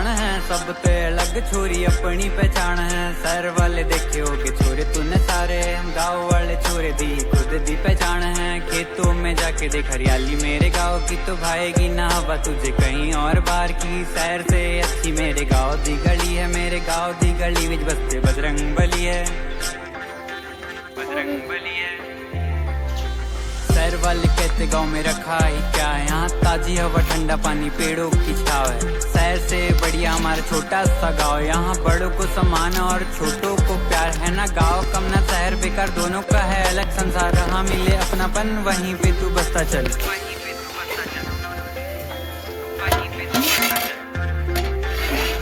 किसान है सब ते अलग छोरी अपनी पहचान है। शहर वाले देखे होगे छोरे तूने सारे, गाँव वाले छोरे दी खुद दी पहचान है। खेतों में जाके देख हरियाली मेरे गाँव की, तो भाएगी ना हवा तुझे कहीं और बाहर की। शहर से अच्छी मेरे गाँव दी गली है, मेरे गाँव दी गली विच बसते बजरंग बली है, बजरंग बली है। शहर वाले कहते गाँव में रखा ही क्या है, यहाँ ताजी हवा ठंडा पानी पेड़ों की छाव है। शहर से बढ़िया हमारा छोटा सा गाँव, यहाँ बड़ों को सम्मान और छोटों को प्यार है ना। गाँव कम ना शहर बेकार, दोनों का है अलग संसार। रहा मिले अपनापन वहीं पे तू बसता चल,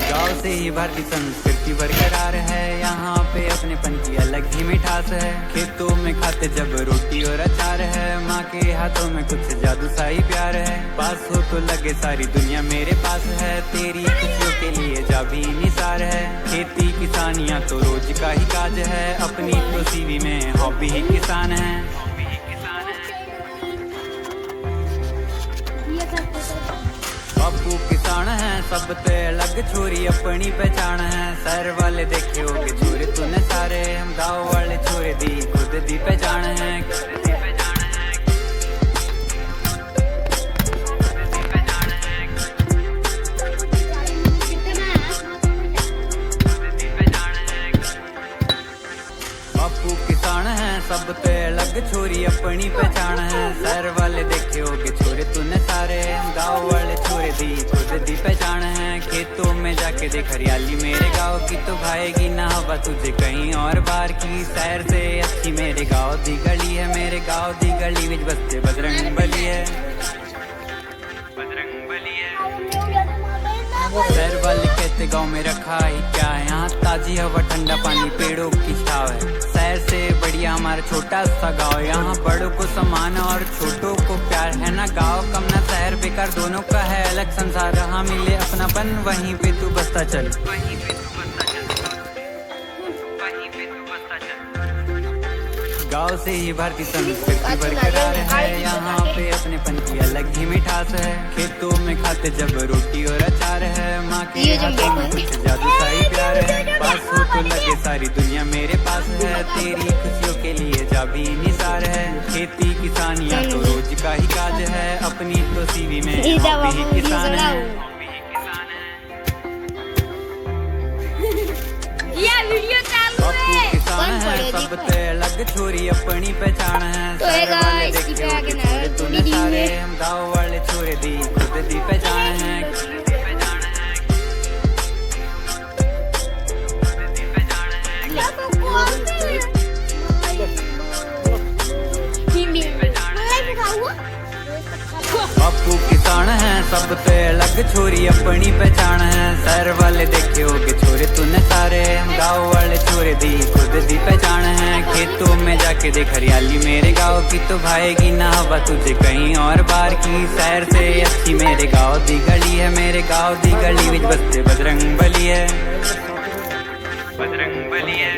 गाँव से ही भारतीय संस्कृति बरकरार है। यहाँ पे अपनेपन की अलग ही मिठास है। खेतों में खाते जब रोटी और अचार है, माँ के हाथों में कुछ जादू सा ही प्यार है। पास हो तो लगे सारी दुनिया मेरे पास है, तेरी खुशियों के लिए जा भी निसार है। खेती किसानियाँ तो रोज का ही काज है, अपनी तो सीवी में हॉबी ही किसान है। बापू किसान है सब ते अलग छोरी अपनी पहचान है। शहर वाले देखे होगे छोरे तूने सारे, हम गाँव वाले छोरे दी खुद दी पहचान है। बापू किसान है सब ते अलग छोरी अपनी पहचान है। शहर वाले देखे होगे छोरे तूने सारे, गाँव वाले छोरे दी खुद दी पहचान है। खेतों में जाके देख हरियाली मेरे गाँव की, तो भाएगी ना हवा तुझे कहीं और बाहर की। शहर से अच्छी मेरे गाँव दी गली है, मेरे गाँव दी गली विच बसते बजरंग बली है, बजरंग बली है। शहर वाले कहते गाँव में रखा ही क्या है, यहाँ ताजी हवा ठंडा पानी पेड़ों की छाव है। शहर से बढ़िया हमारा छोटा सा गाँव, यहाँ बड़ों को सम्मान और छोटों को प्यार है ना। गाँव कम ना शहर बेकार, दोनों का है अलग संसार। रहा मिले अपनापन वहीं पे तू बसता चल, वहीं पे तू बसता चल, वहीं पे तू बसता चल। गाँव से ही भारतीय संस्कृति बरकरार है, यहाँ पे अपनेपन की अलग ही मिठास है। खेतों में खाते जब रोटी और अचार है, माँ के हाथों में कुछ जादू सा ही प्यार है। पास हो तो लगे सारी दुनिया मेरे पास है, तेरी खुशियों के लिए जा भी निसार है। खेती किसानियाँ तो रोज का ही काज है, अपनी तो सीवी में हॉबी ही किसान है। बापू किसान है सब ते अलग छोरी अपनी पहचान है। शहर वाले देखे होगे छोरे तूने सारे, हम गाँव वाले छोरे दी खुद दी पहचान है। बापू किसान है सब ते अलग छोरी अपनी पहचान है। शहर वाले देखे होगे छोरे तूने सारे, हम गाँव वाले छोरे दी खुद दी पहचान है। खेतों में जाके देख हरियाली मेरे गाँव की, तो भाएगी ना हवा तुझे कहीं और बाहर की। शहर से अच्छी मेरे गाँव दी गली है, मेरे गाँव दी गली विच बसते बजरंग बली है, बजरंग बली है।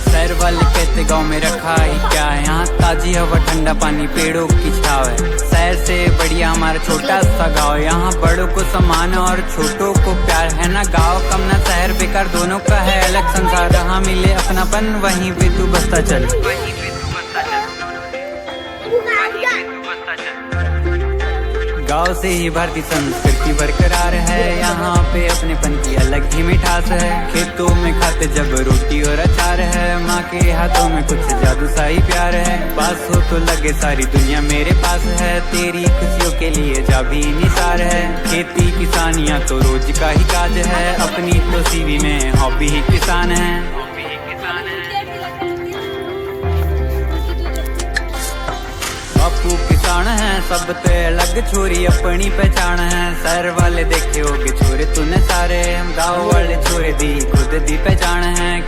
शहर वाले कहते गाँव में रखा ही क्या है, यहाँ ताजी हवा ठंडा पानी पेड़ों की छाव है। शहर से बढ़िया हमारा छोटा सा गाँव, यहाँ बड़ों को सम्मान और छोटों को प्यार है ना। गाँव कम ना शहर बेकार, दोनों का है अलग संसार। रहा मिले अपनापन वहीं पे तू बसता चल, वहीं पे तू बसता चल, वहीं पे तू बसता चल। गाँव से ही भारतीय संस्कृति बरकरार है, यहाँ पे अपनेपन की अलग ही मिठास है। खेतों में खाते जब रोटी और अचार है, माँ के हाथों में कुछ जादू सा ही प्यार है। पास हो तो लगे सारी दुनिया मेरे पास है, तेरी खुशियों के लिए जा भी निसार है। खेती किसानियाँ तो रोज का ही काज है, अपनी तो सीवी में हॉबी ही किसान है। बापू किसान है सब ते अलग छोरी अपनी पहचान है। शहर वाले देखे होगे छोरे तूने सारे, हम गाँव वाले छोरे दी खुद दी पहचान है।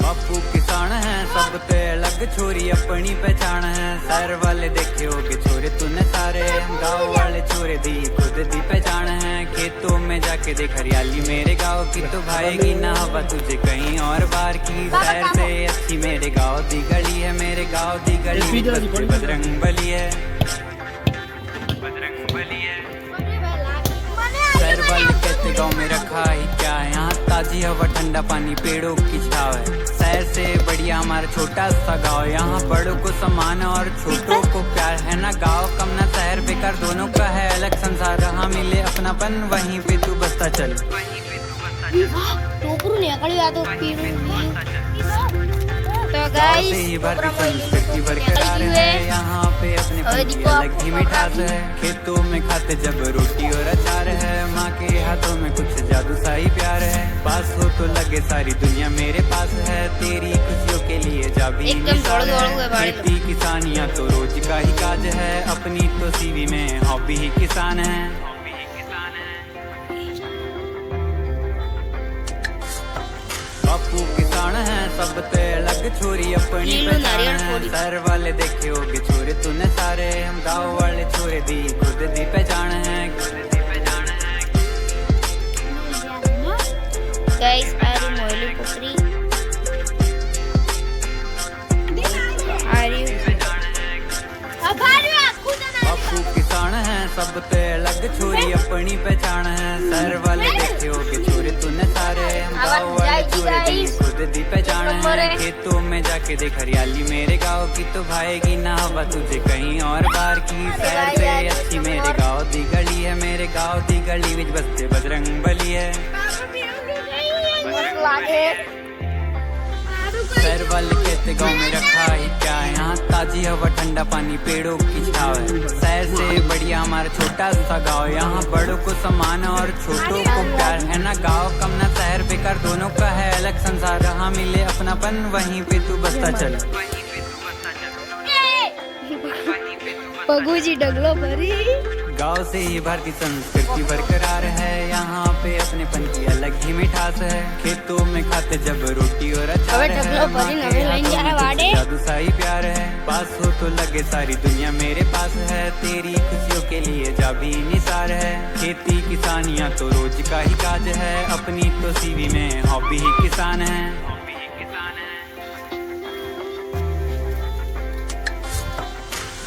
बापू किसान है सब ते अलग छोरी अपनी पहचान है। शहर वाले देखे होगे छोरे तूने सारे, गाँव वाले छोरे दी खुद दी पहचान है। खेतों में जाके देख हरियाली मेरे गाँव की, तो भाएगी ना हवा तुझे कहीं और बार की। शहर से अच्छी मेरे गाँव दी गली है, मेरे गाँव दी गली बजरंग बली है, बजरंग बली है। शहर वाले कहते गाँव में रखा ही क्या है, यहाँ ताजी हवा ठंडा पानी पेड़ों की छाव है। शहर से बढ़िया हमारा छोटा सा गाँव, यहाँ बड़ों को सम्मान और छोटों को प्यार है ना। गाँव कम ना शहर बेकार, दोनों का है अलग संसार। हाँ मिले अपनापन वहीं पे तू बसता चल। तो गाइस ही भारतीय संस्कृति बरकरार है, यहाँ पे अपने अलग ही मिठास है। खेतों में खाते जब रोटी और अचार है, माँ के हाथों में कुछ जादू सा ही प्यार है। पास हो तो लगे सारी दुनिया मेरे पास है, तेरी खुशियों के लिए जा भी निसार है। खेती किसानियाँ तो रोज का ही काज है, अपनी तो सीवी में हॉबी ही किसान है। बापू किसान है सब ते अलग छोरी अपनी पहचान है। शहर वाले देखे होगे छोरे तूने सारे, हम गाँव वाले छोरे दी खुद दी पहचान है। गाइस आरी मोहली पुत्री आरी बापू किसान है सब ते अलग छोरी अपनी पहचान है। शहर वाले देखे होगे छोरे तूने सारे, हम गाँव वाले छोरे दी खुद दी पहचान है। खेतों में जाके देख हरियाली मेरे गाँव की, तो भाएगी ना हवा तुझे कहीं और बार की। शहर से अच्छी मेरे गाँव दी गली है, मेरे गाँव दी गली विच बसते बजरंग बली है। शहर वाले कहते गाँव में रखा ही क्या है, यहाँ ताजी हवा ठंडा पानी पेड़ों की छाव है। शहर से बढ़िया हमारा छोटा सा गाँव, यहाँ बड़ों को सम्मान और छोटों को प्यार है ना। गाँव कम ना शहर बेकार, दोनों का है अलग संसार। हाँ मिले अपनापन वहीं पे तू बसता चल। पगूजी डगलो भरी गाँव से ही भारतीय संस्कृति बरकरार है, यहाँ पे अपनेपन की अलग ही मिठास है। खेतों में खाते जब रोटी और अचार है, माँ के हाथों में कुछ जादू सा ही प्यार है। पास हो तो लगे सारी दुनिया मेरे पास है, तेरी खुशियों के लिए जा भी निसार है। खेती किसानियाँ तो रोज का ही काज है, अपनी तो सीवी में हॉबी ही किसान है।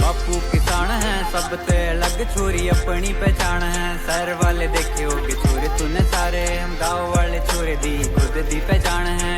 बापू किसान है सब ते अलग छोरी अपनी पहचान है। शहर वाले देखे होगे छोरे तूने सारे, हम गाँव वाले छोरे दी खुद दी पहचान है।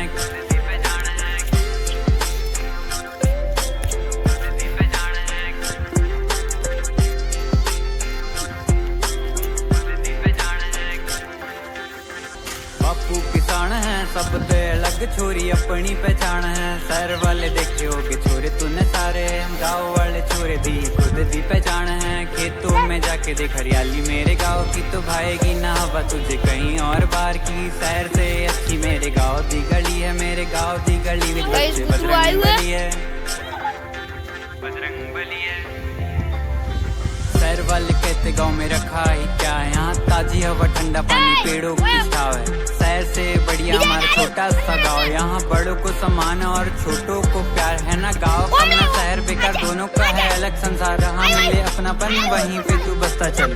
बापू किसान है सब ते अलग छोरी अपनी पहचान है। शहर वाले देखे होगे छोरे तूने सारे, हम गाँव वाले छोरे दी खुद दी पहचान है। खेतों में जाके देख हरियाली मेरे गाँव की, तो भाएगी ना हवा तुझे कहीं और बार की। शहर से अच्छी मेरे गाँव दी गली है, मेरे गाँव दी गली में बजरंग बली है, बजरंग बली है। शहर वाले कहते गाँव में रखा ही क्या है, यहाँ ताजी हवा ठंडा पानी पेड़ों की छाव है। शहर से बढ़िया हमारा छोटा सा गाँव, यहाँ बड़ों को सम्मान और छोटों को प्यार है ना। गाँव कम ना शहर बेकार, दोनों का है अलग संसार। हाँ मिले अपनापन वहीं पे तू बसता चल।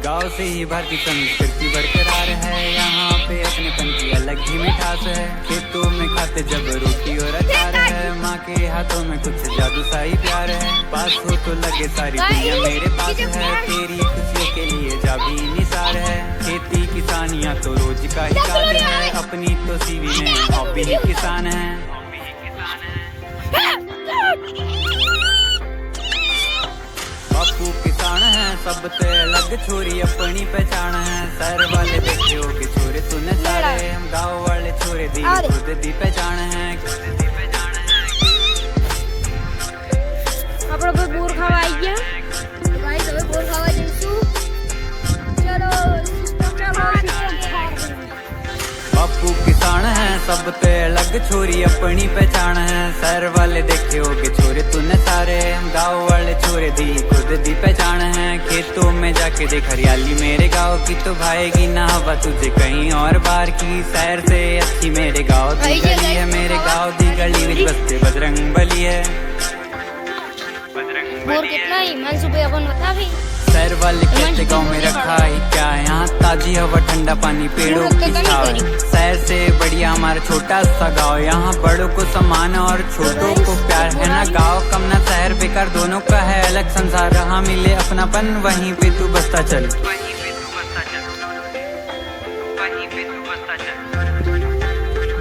गाँव से ही भारतीय संस्कृति बरकरार है, यहाँ पे अपनेपन की अलग ही मिठास है। खेतों में खाते जब रोटी और अचार है, माँ के हाथों में कुछ जादू सा ही प्यार है। पास हो तो लगे सारी दुनिया मेरे पास है, तेरी खुशियों के लिए जा भी निसार है। खेती किसानियाँ तो रोज का ही काज है, अपनी तो सीवी में हॉबी ही किसान है। बापू किसान है सब ते अलग छोरी अपनी पहचान है। शहर वाले देखे होगे छोरे तूने सारे, हम गाँव वाले छोरे दी खुद दी पहचान है। આપણે કોઈ બોર ખાવા આવી ગયા તો ગાઈસ હવે બોર ખાવા જઈશું ચલો बापू किसान है सब ते अलग छोरी अपनी पहचान है। शहर वाले देखे होगे छोरे तूने सारे, हम गाँव वाले छोरे दी खुद दी पहचान है। खेतों में जाके देख हरियाली मेरे गाँव की, तो भाएगी ना हवा तुझे कहीं और बाहर की। शहर से अच्छी मेरे गाँव दी गली है, मेरे गाँव दी गली में बसते बजरंग बली है। बोर कितना ही मन सुबह अपन बता भी। शहर वाले कहते गाँव में रखा ही क्या है, यहाँ ताजी हवा ठंडा पानी पेड़ों की छाव है। शहर से बढ़िया हमारा छोटा सा गाँव, यहाँ बड़ों को सम्मान और छोटों को प्यार है ना। गाँव कम ना शहर बेकार, दोनों का है अलग संसार। रहा मिले अपनापन वहीं पे तू बसता चल।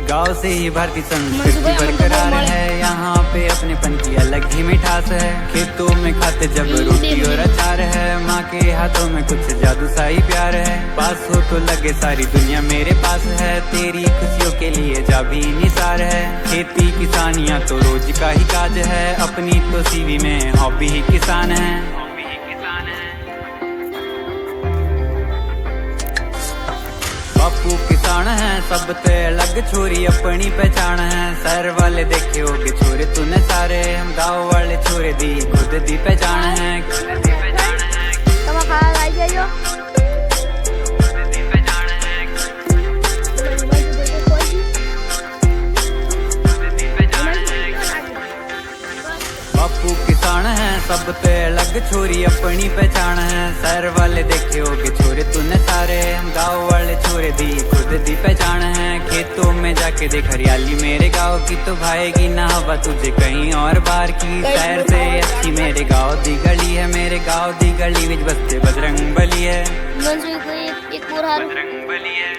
गाँव से ही भारतीय संस्कृति बरकरार है, यहाँ पे अपनेपन की अलग ही मिठास है। खेतों में खाते जब रोटी और अचार है, माँ के हाथों में कुछ जादू सा ही प्यार है। पास हो तो लगे सारी दुनिया मेरे पास है, तेरी खुशियों के लिए जा भी निसार है। खेती किसानियाँ तो रोज का ही काज है, अपनी तो सीवी में हॉबी ही किसान है। बापू किसान है सब ते अलग, छोरी अपनी पहचान है। शहर वाले देखे होगे छोरे तूने सारे, हम गाँव वाले छोरे दी खुद दी पहचान है। बापू किसान है सब ते अलग, छोरी अपनी पहचान है। शहर वाले देखे होगे छोरे तूने सारे, हम गाँव वाले छोरे दी खुद दी पहचान है। खेतों में जाके देख हरियाली मेरे गाँव की, तो भाएगी ना हवा तुझे कहीं और बाहर की। शहर से अच्छी मेरे गाँव दी गली है, मेरे गाँव दी गली में बसते बजरंग बली है। बजरंग बली है।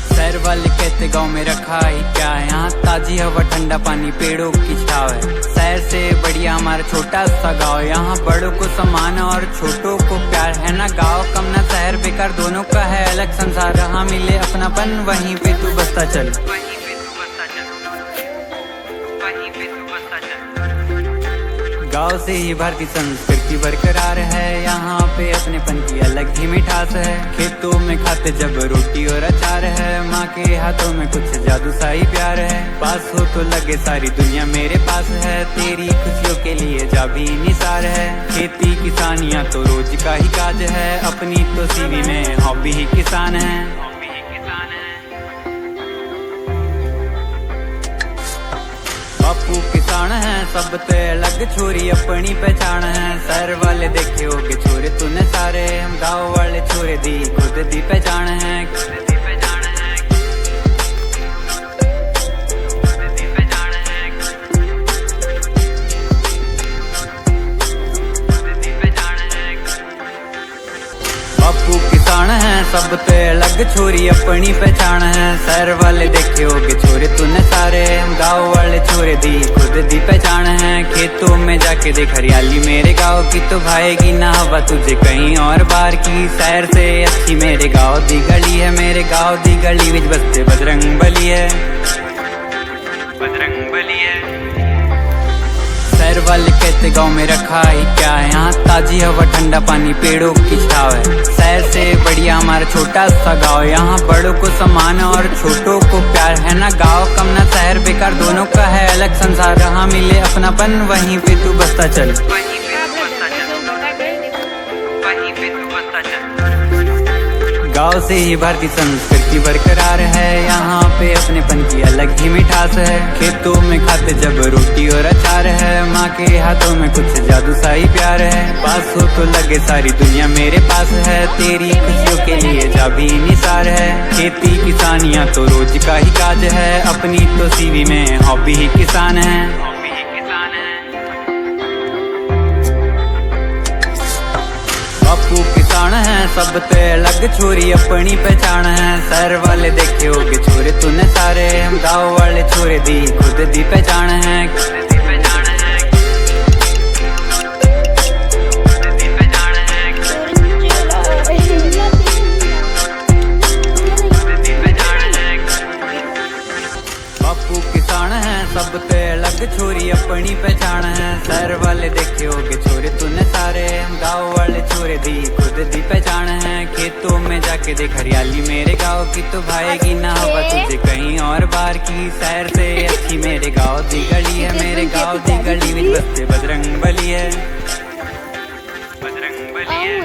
शहर वाले कहते गाँव में रखा ही क्या है, यहाँ ताजी हवा ठंडा पानी पेड़ों की छाव है। शहर से बढ़िया हमारा छोटा सा गाँव, यहाँ बड़ों को सम्मान और छोटों को प्यार है ना। गाँव कम ना शहर बेकार, दोनों का है अलग संसार। रहा मिले अपनापन वहीं पे तू बसता चल। गाँव से ही भारतीय संस्कृति बरकरार है, यहाँ पे अपनेपन की अलग ही मिठास है। खेतों में खाते जब रोटी और अचार है, माँ के हाथों में कुछ जादू सा ही प्यार है। पास हो तो लगे सारी दुनिया मेरे पास है, तेरी खुशियों के लिए जा भी निसार है। खेती किसानियाँ तो रोज का ही काज है, अपनी तो सीवी में हॉबी ही किसान है। बापू किसान है सब ते अलग, छोरी अपनी पहचान है। शहर वाले देखे होगे छोरे तूने सारे, हम गाँव वाले छोरे दी खुद दी पहचान है। बापू किसान है सब ते अलग, छोरी अपनी पहचान है। शहर वाले देखे होगे छोरे तूने सारे, हम गाँव वाले छोरे दी खुद दी पहचान है। खेतों में जाके देख हरियाली मेरे गाँव की, तो भाएगी ना हवा तुझे कहीं और बाहर की। शहर से अच्छी मेरे गाँव दी गली है, मेरे गाँव दी गली में बसते बजरंग बली है। बजरंग बली है। शहर वाले कहते गाँव में रखा ही क्या है, यहाँ ताजी हवा ठंडा पानी पेड़ों की छाव है। शहर से बढ़िया हमारा छोटा सा गाँव, यहाँ बड़ों को सम्मान और छोटों को प्यार है ना। गाँव कम ना शहर बेकार, दोनों का है अलग संसार। रहा मिले अपनापन वहीं पे तू बसता चल। गाँव से ही भारतीय संस्कृति बरकरार है, यहाँ पे अपनेपन की अलग ही मिठास है। खेतों में खाते जब रोटी और अचार है, माँ के हाथों में कुछ जादू सा ही प्यार है। पास हो तो लगे सारी दुनिया मेरे पास है, तेरी खुशियों के लिए जा भी निसार है। खेती किसानियाँ तो रोज का ही काज है, अपनी तो सीवी में हॉबी ही किसान है। बापू किसान है सब ते अलग, छोरी अपनी पहचान है। शहर वाले देखे होगे छोरे तूने सारे, हम गाँव वाले छोरे दी खुद दी पहचान है। बापू किसान है सब ते अलग, छोरी अपनी पहचान है। शहर वाले देखे होगे छोरे तूने सारे, हम गाँव वाले वाले छोरे दी खुद दी पहचान है। खेतों में जाके देख हरियाली मेरे गाँव की, तो भाएगी ना हवा तुझे कहीं और बार की। शहर से अच्छी मेरे गाँव दी गली है, मेरे गाँव दी गली में बसते बजरंग बली है, बजरंग बली है।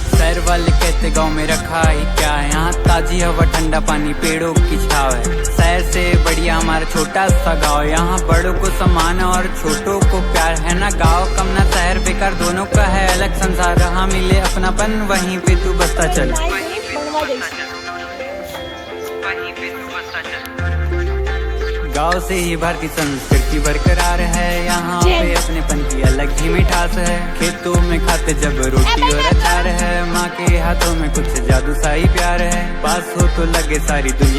शहर वाले कहते गाँव में रखा ही क्या है, यहाँ ताजी हवा ठंडा पानी पेड़ों की छाव है। शहर से बढ़िया हमारा छोटा सा गाँव, यहाँ बड़ों को सम्मान और छोटों को प्यार है ना। गाँव कम ना शहर बेकार, दोनों का है अलग संसार। हाँ मिले अपनापन वहीं पे तू बसता चल, वहीं पे तू बसता चल। गाँव से ही भारतीय संस्कृति बरकरार है, यहाँ पे अपनेपन की अलग ही मिठास है। खेतों में खाते जब रोटी और अचार है, माँ के हाथों में कुछ जादू सा ही प्यार है। पास हो तो लगे सारी दुनिया